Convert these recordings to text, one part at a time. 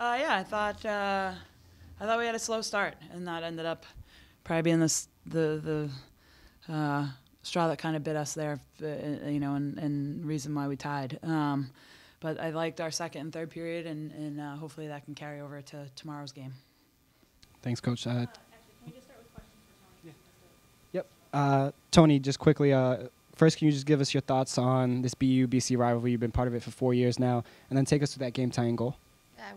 Yeah, I thought we had a slow start, and that ended up probably being the straw that kind of bit us there, and reason why we tied. But I liked our second and third period, and hopefully that can carry over to tomorrow's game. Thanks, Coach. Actually, can we just start with questions for Tony? Yep. Tony, just quickly, first, can you just give us your thoughts on this BU-BC rivalry? You've been part of it for 4 years now, and then take us to that game-tying goal. Yeah,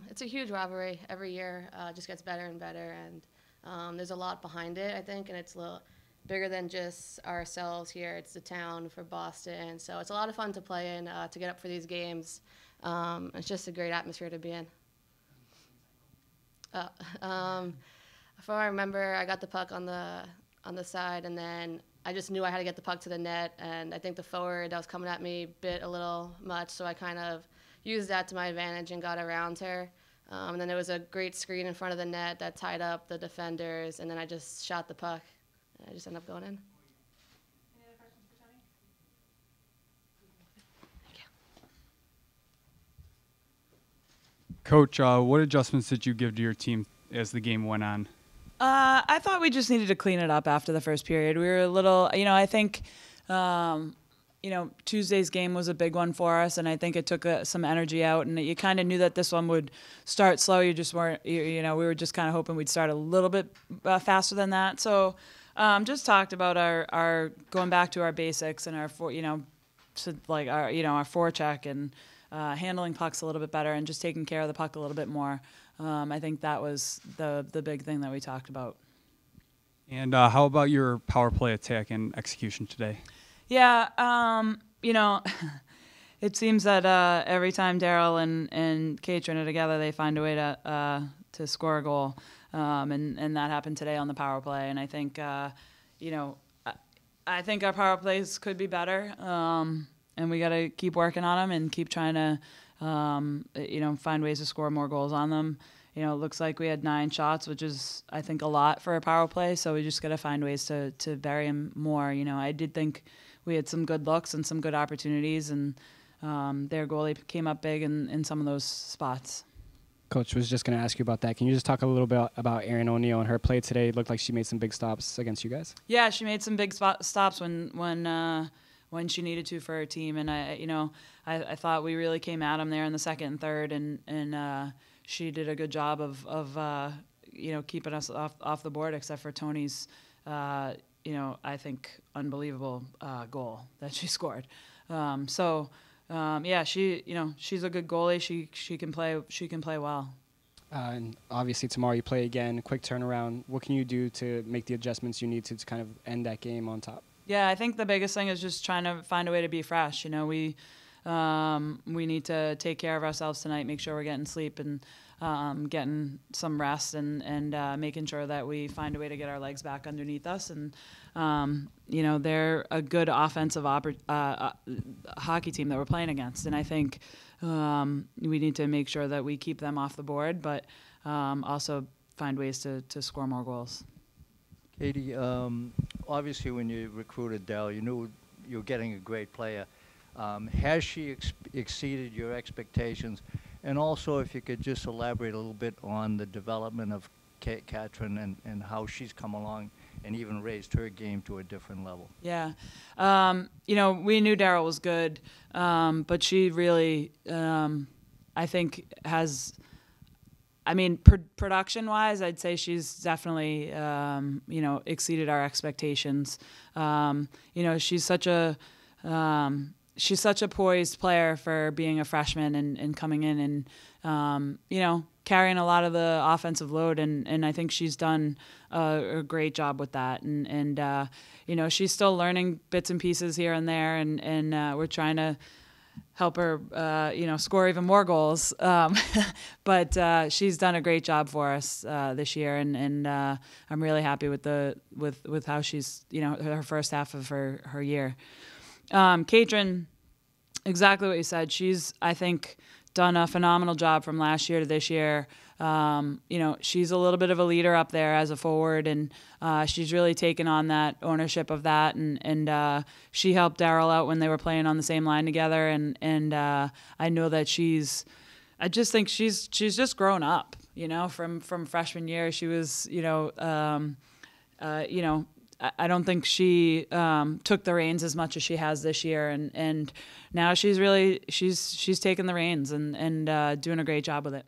it's a huge rivalry. Every year just gets better and better, and there's a lot behind it, I think, and it's a little bigger than just ourselves here. It's the town for Boston, so it's a lot of fun to play in, to get up for these games. It's just a great atmosphere to be in. If I remember, I got the puck on the side, and then I just knew I had to get the puck to the net, and I think the forward that was coming at me bit a little much, so I kind of used that to my advantage and got around her. And then there was a great screen in front of the net that tied up the defenders, and then I just shot the puck, and I just ended up going in. Any other questions for Tony? Coach, what adjustments did you give to your team as the game went on? I thought we just needed to clean it up after the first period. We were a little, I think, Tuesday's game was a big one for us, and I think it took some energy out, and you kind of knew that this one would start slow. You just weren't, we were just kind of hoping we'd start a little bit faster than that. So just talked about our going back to our basics and our, our forecheck and handling pucks a little bit better and just taking care of the puck a little bit more. I think that was the big thing that we talked about. And how about your power play attack and execution today? Yeah, it seems that every time Daryl and Katrin are together, they find a way to score a goal, and that happened today on the power play. And I think, I think our power plays could be better, and we got to keep working on them and keep trying to, find ways to score more goals on them. It looks like we had 9 shots, which is, I think, a lot for a power play. So we just got to find ways to bury them more. I did think we had some good looks and some good opportunities, and their goalie came up big in some of those spots. Coach was just going to ask you about that. Can you just talk a little bit about Erin O'Neill and her play today? It looked like she made some big stops against you guys. Yeah, she made some big stops when she needed to for her team, and I thought we really came at them there in the second and third, and she did a good job of keeping us off the board, except for Tony's I think unbelievable goal that she scored. Yeah, she's a good goalie. She can play well. And obviously tomorrow you play again. Quick turnaround. What can you do to make the adjustments you need to kind of end that game on top? Yeah, I think the biggest thing is just trying to find a way to be fresh. We need to take care of ourselves tonight, make sure we're getting sleep and getting some rest, and making sure that we find a way to get our legs back underneath us. And they're a good offensive hockey team that we're playing against, and I think we need to make sure that we keep them off the board, but also find ways to score more goals. Katie, obviously when you recruited Dell, you knew you were getting a great player. Has she exceeded your expectations? And also, if you could just elaborate a little bit on the development of Katrin and how she's come along and even raised her game to a different level. Yeah. We knew Daryl was good, but she really, I think, has... production-wise, I'd say she's definitely, exceeded our expectations. She's such a poised player for being a freshman and coming in and, carrying a lot of the offensive load. And I think she's done a great job with that. And she's still learning bits and pieces here and there. And we're trying to help her, score even more goals. But she's done a great job for us this year, and I'm really happy with how she's, her first half of her year. Katrin, exactly what you said. She's, I think, done a phenomenal job from last year to this year. She's a little bit of a leader up there as a forward, and she's really taken on that ownership of that, and she helped Daryl out when they were playing on the same line together, and I know that she's I just think she's just grown up, from freshman year. She was, I don't think she took the reins as much as she has this year, and now she's taken the reins and doing a great job with it.